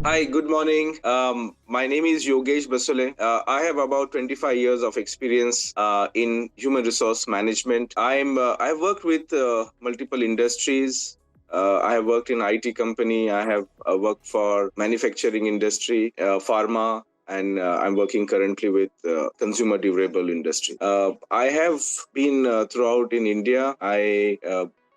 Hi, good morning. My name is Yogesh Basole. I have about 25 years of experience in human resource management. I've worked with multiple industries. I have worked in IT company. I have worked for manufacturing industry, pharma, and I'm working currently with consumer durable industry. I have been throughout in India. I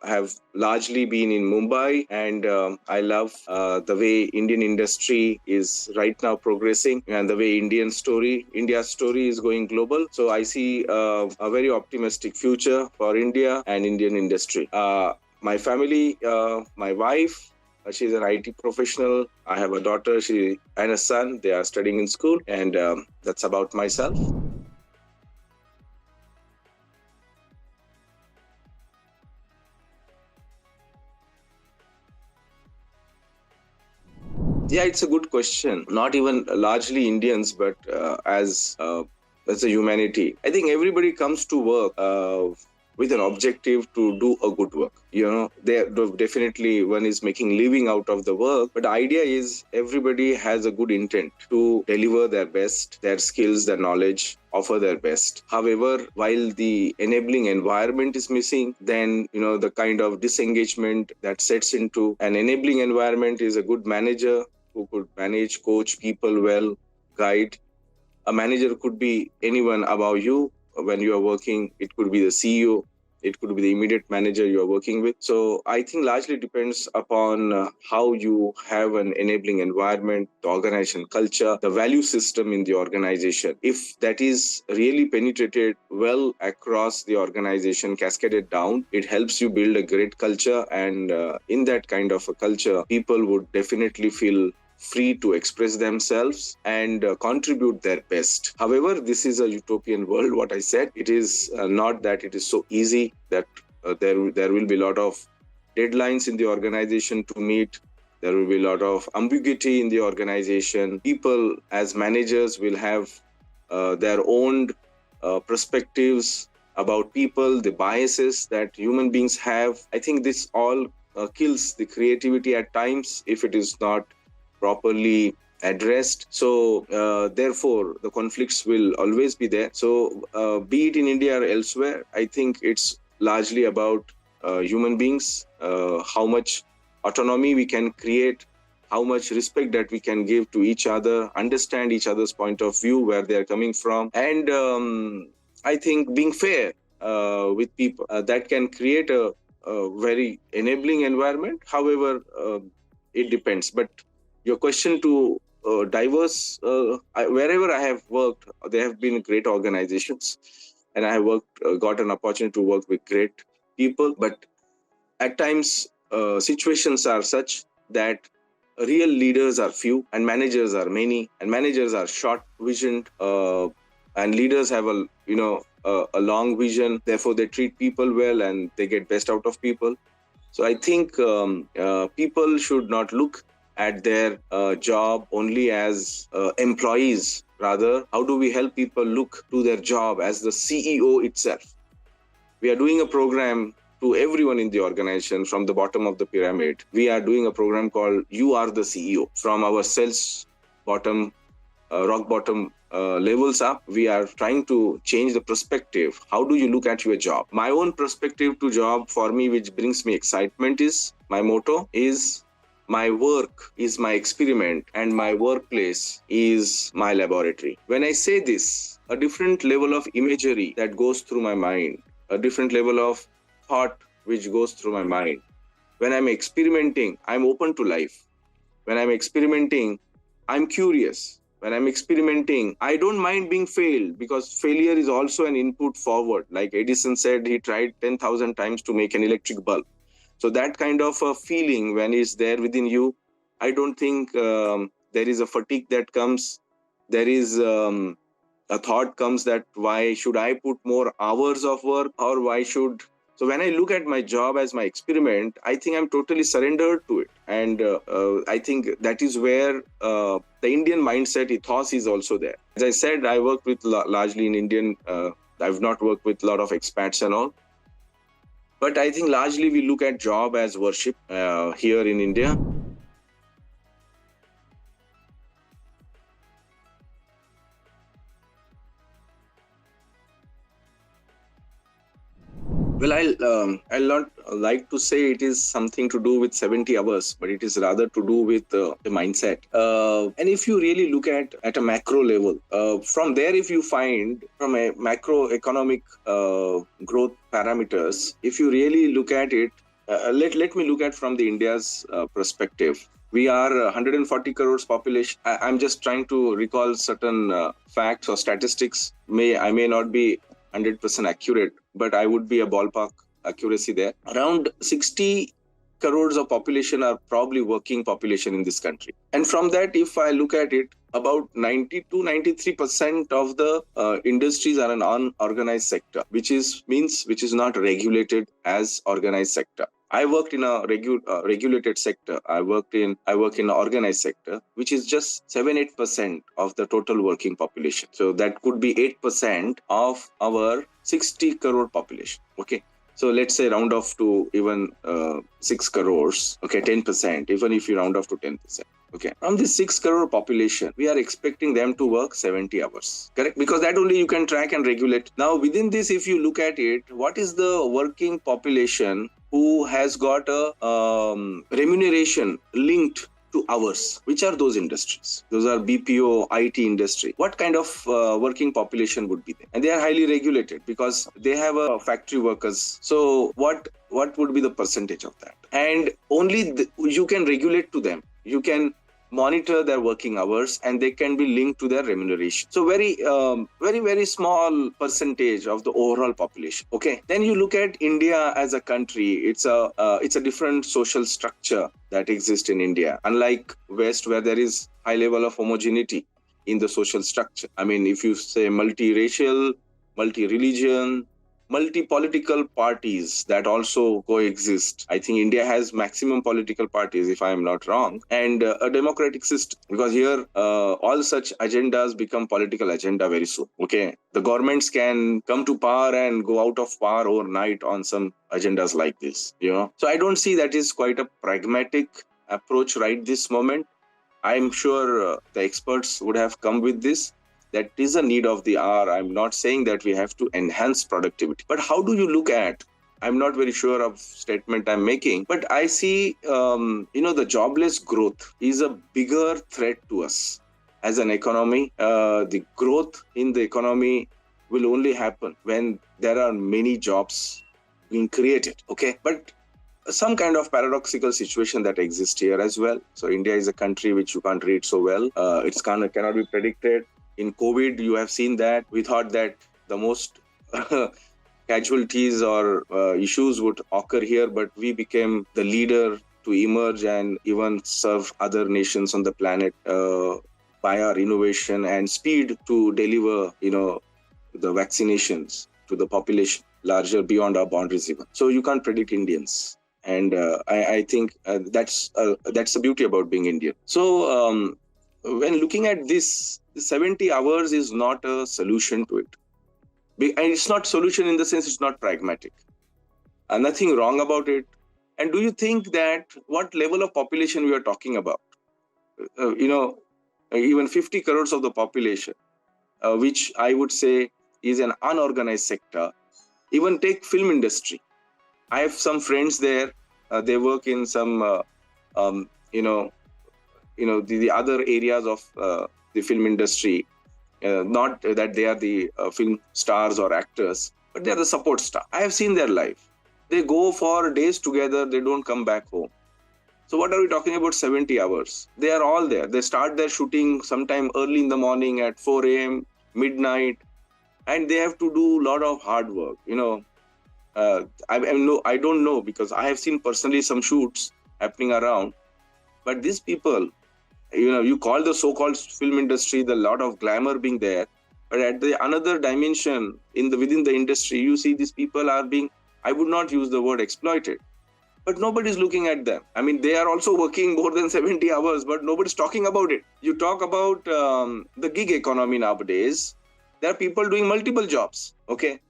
have largely been in Mumbai, and I love the way Indian industry is right now progressing, and the way India's story is going global. So I see a very optimistic future for India and Indian industry. My family, my wife, she's an IT professional. I have a daughter, she and a son. They are studying in school, and that's about myself. Yeah, it's a good question. Not even largely Indians, but as a humanity, I think everybody comes to work with an objective to do a good work. There definitely one is making living out of the work, but the idea is everybody has a good intent to deliver their best, their skills, their knowledge, offer their best. However, while the enabling environment is missing, then the kind of disengagement that sets into an enabling environment is a good manager who could manage, coach people well, guide. A manager could be anyone above you when you are working. It could be the CEO. It could be the immediate manager you are working with. So I think largely depends upon how you have an enabling environment, the organization culture, the value system in the organization. If that is really penetrated well across the organization, cascaded down, it helps you build a great culture. And in that kind of a culture, people would definitely feel free to express themselves and contribute their best. However, this is a utopian world, what I said. It is not that it is so easy, that there will be a lot of deadlines in the organization to meet. There will be a lot of ambiguity in the organization. People as managers will have their own perspectives about people, the biases that human beings have. I think this all kills the creativity at times if it is not properly addressed. So therefore the conflicts will always be there. So be it in India or elsewhere, I think it's largely about human beings, how much autonomy we can create, how much respect that we can give to each other, understand each other's point of view, where they're coming from, and I think being fair with people, that can create a very enabling environment. However, it depends. But your question to wherever I have worked, there have been great organizations, and I have got an opportunity to work with great people. But at times, situations are such that real leaders are few and managers are many, and managers are short visioned, and leaders have a long vision. Therefore, they treat people well and they get best out of people. So I think people should not look at their job only as employees. Rather, how do we help people look to their job as the CEO itself? We are doing a program to everyone in the organization from the bottom of the pyramid. We are doing a program called You Are the CEO. From our sales bottom, rock bottom levels up, we are trying to change the perspective. How do you look at your job? My own perspective to job, for me, which brings me excitement, is my motto is my work is my experiment and my workplace is my laboratory. When I say this, a different level of imagery that goes through my mind, a different level of thought which goes through my mind. When I'm experimenting, I'm open to life. When I'm experimenting, I'm curious. When I'm experimenting, I don't mind being failed, because failure is also an input forward. Like Edison said, he tried 10,000 times to make an electric bulb. So that kind of a feeling, when it's there within you, I don't think there is a fatigue that comes. There is a thought comes that why should I put more hours of work, or why should... So when I look at my job as my experiment, I think I'm totally surrendered to it. And I think that is where the Indian mindset ethos is also there. As I said, I worked with largely in Indian, I've not worked with a lot of expats and all. But I think largely we look at job as worship here in India. Well, I'll not like to say it is something to do with 70 hours, but it is rather to do with the mindset. And if you really look at a macro level, from there, if you find from a macroeconomic growth parameters, if you really look at it, let me look at from the India's perspective. We are 140 crores population. I'm just trying to recall certain facts or statistics. I may not be 100% accurate, but I would be a ballpark accuracy there. Around 60 crores of population are probably working population in this country. And from that, if I look at it, about 90 to 93% of the industries are an unorganized sector, which is not regulated as organized sector. I worked in a regulated sector. I work in an organized sector, which is just 7-8% of the total working population. So that could be 8% of our 60 crore population. Okay. So let's say round off to even 6 crores. Okay, 10%. Even if you round off to 10%. Okay. From this 6 crore population, we are expecting them to work 70 hours. Correct? Because that only you can track and regulate. Now, within this, if you look at it, what is the working population who has got a remuneration linked to hours? Which are those industries? Those are BPO, IT industry. What kind of working population would be there? And they are highly regulated because they have factory workers. So what would be the percentage of that? And only you can regulate to them. You can monitor their working hours and they can be linked to their remuneration. So very small percentage of the overall population. Okay. Then you look at India as a country. It's a different social structure that exists in India. Unlike West, where there is high level of homogeneity in the social structure. I mean, if you say multiracial, multi-religion, multi-political parties that also coexist. I think India has maximum political parties, if I am not wrong, and a democratic system. Because here, all such agendas become political agenda very soon. Okay, the governments can come to power and go out of power overnight on some agendas like this. So I don't see that is quite a pragmatic approach right this moment. I'm sure the experts would have come with this. That is a need of the hour. I'm not saying that we have to enhance productivity. But how do you look at, I'm not very sure of statement I'm making, but I see, the jobless growth is a bigger threat to us as an economy. The growth in the economy will only happen when there are many jobs being created. Okay. But some kind of paradoxical situation that exists here as well. So India is a country which you can't read so well. It's cannot be predicted. In COVID, you have seen that. We thought that the most casualties or issues would occur here, but we became the leader to emerge and even serve other nations on the planet by our innovation and speed to deliver, the vaccinations to the population larger beyond our boundaries even. So you can't predict Indians. And I think that's the beauty about being Indian. So when looking at this, 70 hours is not a solution to it. And it's not solution in the sense it's not pragmatic. Nothing wrong about it. And do you think that what level of population we are talking about? Even 50 crores of the population, which I would say is an unorganized sector. Even take film industry. I have some friends there. They work in some, the other areas of the film industry. Not that they are the film stars or actors, but they are the support staff. I have seen their life. They go for days together. They don't come back home. So what are we talking about 70 hours? They are all there. They start their shooting sometime early in the morning at 4 a.m., midnight, and they have to do a lot of hard work. I don't know because I have seen personally some shoots happening around. But these people, you call the so-called film industry the lot of glamour being there, but at the another dimension within the industry, you see these people are being, I would not use the word exploited, but nobody's looking at them. I mean, they are also working more than 70 hours, but nobody's talking about it. You talk about the gig economy nowadays. There are people doing multiple jobs. Okay.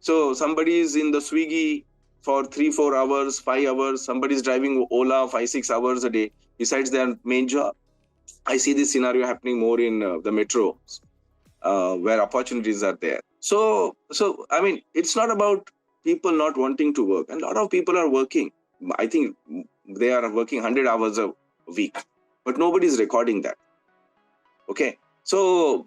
So somebody is in the Swiggy for 3-4 hours, 5 hours. Somebody is driving Ola 5-6 hours a day besides their main job. I see this scenario happening more in the metro, where opportunities are there. So I mean, it's not about people not wanting to work, and a lot of people are working. I think they are working 100 hours a week, but nobody is recording that. Okay, so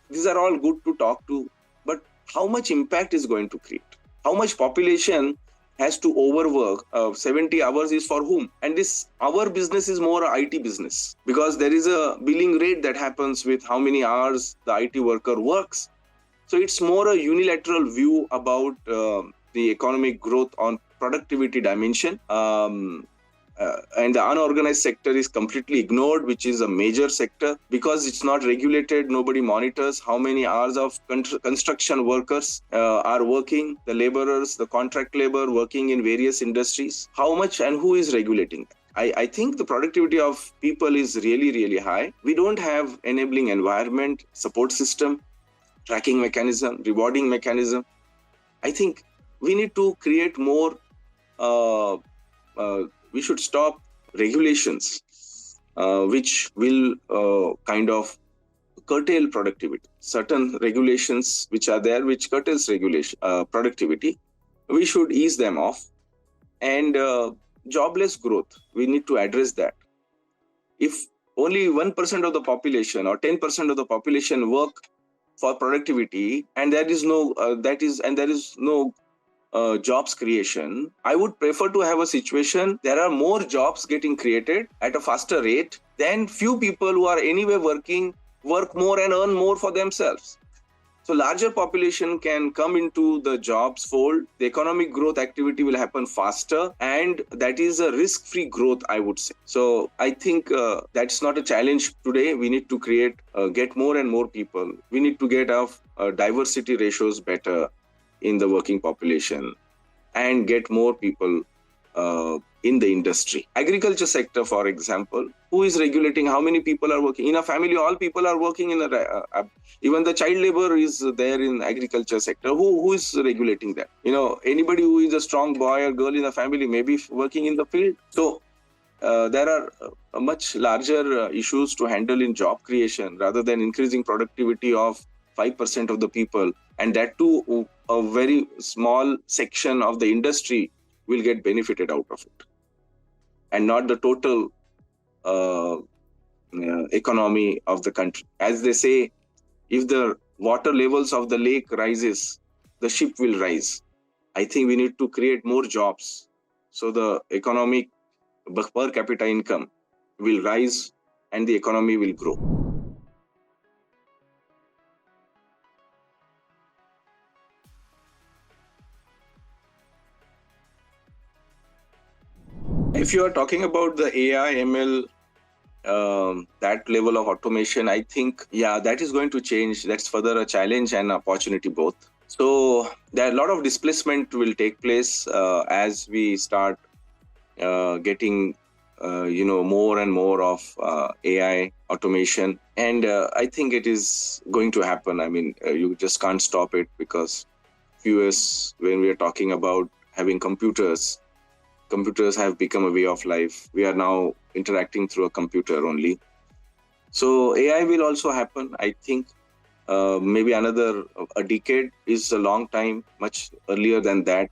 these are all good to talk to, but how much impact is going to create? How much population has to overwork? 70 hours is for whom? And this, our business is more IT business, because there is a billing rate that happens with how many hours the IT worker works. So it's more a unilateral view about the economic growth on productivity dimension. And the unorganized sector is completely ignored, which is a major sector, because it's not regulated. Nobody monitors how many hours of construction workers are working, the laborers, the contract labor working in various industries, how much and who is regulating that. I think the productivity of people is really, really high. We don't have enabling environment, support system, tracking mechanism, rewarding mechanism. I think we need to create more. We should stop regulations which will kind of curtail productivity. Certain regulations which are there which curtails productivity, we should ease them off. And jobless growth, we need to address that. If only 1% of the population or 10% of the population work for productivity, and there is no jobs creation, I would prefer to have a situation there are more jobs getting created at a faster rate than few people who are anyway work more and earn more for themselves. So larger population can come into the jobs fold, the economic growth activity will happen faster, and that is a risk-free growth, I would say. So I think that's not a challenge today. We need to get more and more people. We need to get our diversity ratios better in the working population and get more people in the industry. Agriculture sector, for example, who is regulating how many people are working? In a family, all people are working in even the child labor is there in agriculture sector. Who is regulating that? Anybody who is a strong boy or girl in a family may be working in the field. So there are much larger issues to handle in job creation rather than increasing productivity of 5% of the people. And that too, a very small section of the industry will get benefited out of it, and not the total economy of the country. As they say, if the water levels of the lake rises, the ship will rise. I think we need to create more jobs so the economic per capita income will rise and the economy will grow. If you are talking about the AI, ML, that level of automation, I think, that is going to change. That's further a challenge and opportunity both. So there are a lot of displacement will take place as we start getting, more and more of AI automation. And I think it is going to happen. I mean, you just can't stop it, because when we are talking about having computers have become a way of life. We are now interacting through a computer only. So AI will also happen. I think maybe a decade is a long time, much earlier than that.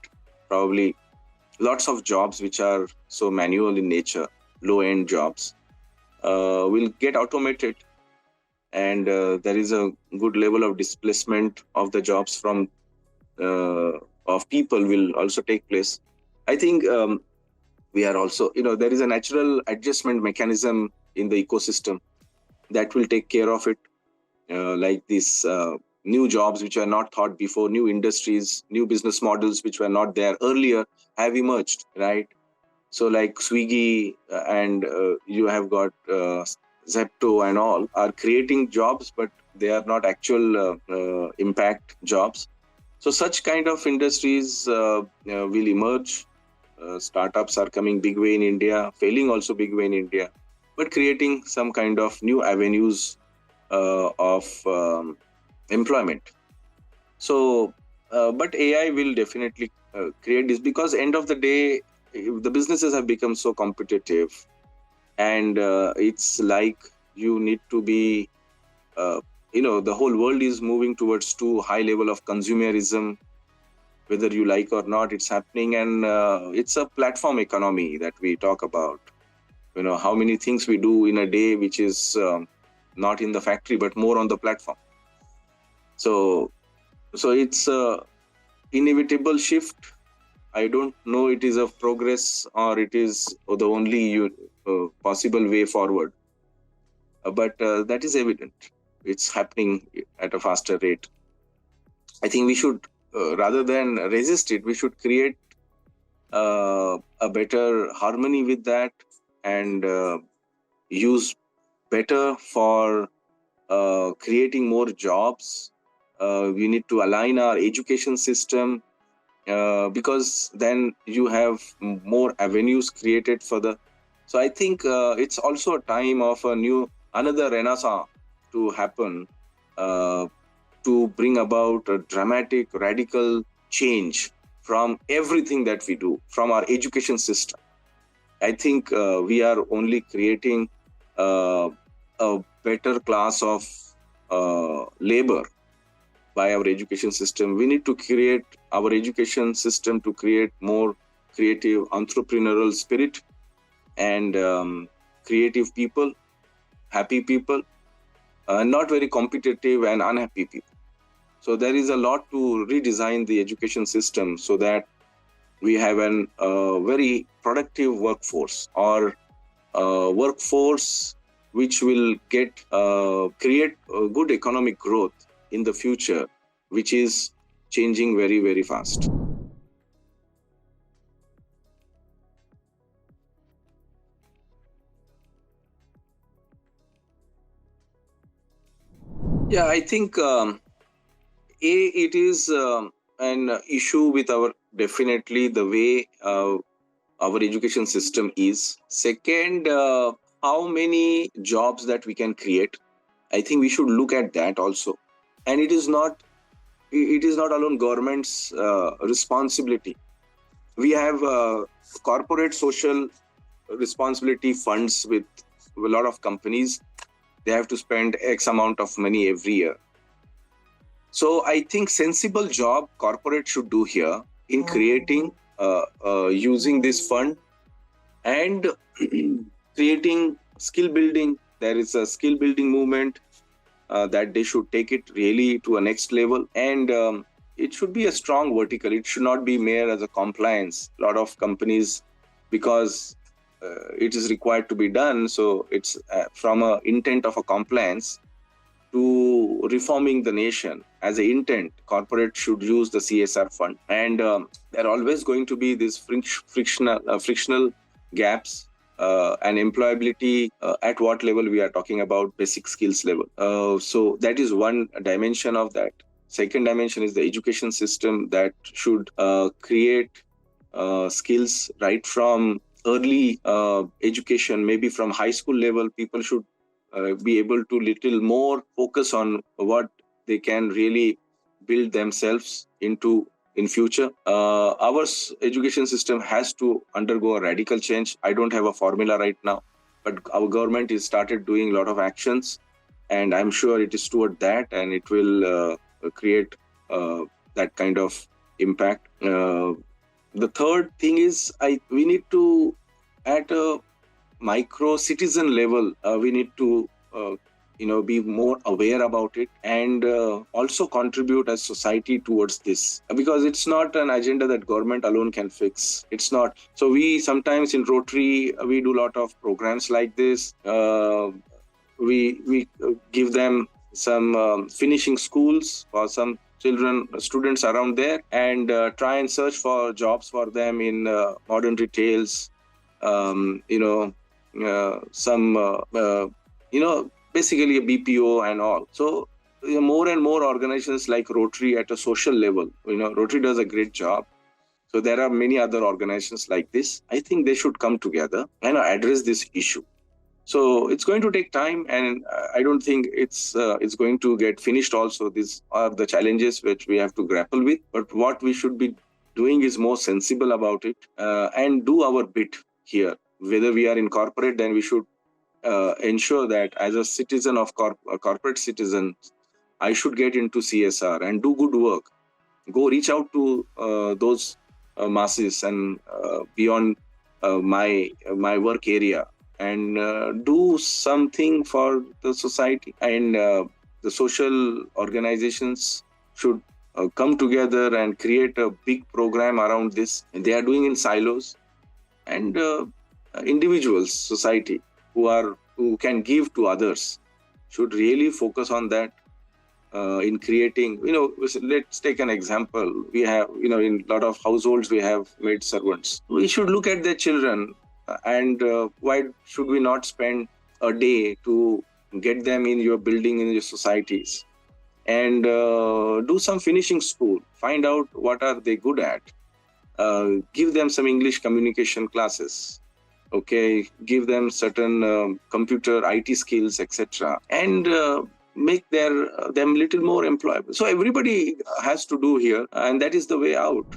Probably lots of jobs which are so manual in nature, low-end jobs, will get automated. And there is a good level of displacement of the jobs of people will also take place. I think we are also, there is a natural adjustment mechanism in the ecosystem that will take care of it. Like these new jobs which are not thought before, new industries, new business models which were not there earlier have emerged, right? So like Swiggy and you have got Zepto and all are creating jobs, but they are not actual impact jobs. So such kind of industries will emerge. Startups are coming big way in India, failing also big way in India, but creating some kind of new avenues of employment. So, but AI will definitely create this, because end of the day, the businesses have become so competitive, and it's like you need to be, the whole world is moving towards too high level of consumerism. whether you like or not, it's happening. And it's a platform economy that we talk about. How many things we do in a day, which is not in the factory, but more on the platform. So it's a inevitable shift. I don't know it is a progress or it is the only possible way forward. But that is evident. It's happening at a faster rate. I think we should, rather than resist it, we should create a better harmony with that, and use better for creating more jobs. We need to align our education system, because then you have more avenues created for the. So I think it's also a time of another renaissance to happen, to bring about a dramatic, radical change from everything that we do, from our education system. I think we are only creating a better class of labor by our education system. We need to create our education system to create more creative, entrepreneurial spirit, and creative people, happy people, not very competitive and unhappy people. So there is a lot to redesign the education system so that we have a very productive workforce, or workforce which will create good economic growth in the future, which is changing very, very fast. Yeah, I think it is an issue with definitely the way our education system is. Second, how many jobs that we can create. I think we should look at that also. And it is not alone government's responsibility. We have corporate social responsibility funds with a lot of companies. They have to spend X amount of money every year. So I think sensible job corporate should do here in creating, using this fund, and creating skill building. There is a skill building movement that they should take it really to a next level, and it should be a strong vertical. It should not be mere as a compliance. A lot of companies, because it is required to be done, so it's from a intent of a compliance to reforming the nation as an intent. Corporate should use the CSR fund, and there are always going to be these frictional gaps, and employability at what level we are talking about, basic skills level. So that is one dimension of that. Second dimension is the education system that should create skills right from early education, maybe from high school level. People should be able to little more focus on what they can really build themselves into in future. Our education system has to undergo a radical change. I don't have a formula right now, but our government has started doing a lot of actions, and I'm sure it is toward that, and it will create that kind of impact. The third thing is, we need to, at a micro citizen level, we need to be more aware about it, and also contribute as society towards this, because it's not an agenda that government alone can fix. It's not. So we sometimes in Rotary, we do a lot of programs like this. We give them some finishing schools for some students around there, and try and search for jobs for them in modern retails, basically a BPO and all. So more and more organizations like Rotary at a social level, Rotary does a great job. So there are many other organizations like this. I think they should come together and address this issue. So it's going to take time, and I don't think it's going to get finished also. These are the challenges which we have to grapple with. But what we should be doing is more sensible about it, and do our bit here. Whether we are in corporate, then we should ensure that as a citizen of a corporate citizen, I should get into CSR and do good work. Go reach out to those masses and beyond my work area, and do something for the society. And the social organizations should come together and create a big program around this. And they are doing in silos, and individuals, society, who can give to others should really focus on that. In creating, let's take an example. We have, in a lot of households, we have maid servants. We should look at their children, and why should we not spend a day to get them in your building, in your societies, and do some finishing school, find out what are they good at, give them some English communication classes, okay, give them certain computer IT skills, etc., and make them little more employable. So everybody has to do here, and that is the way out.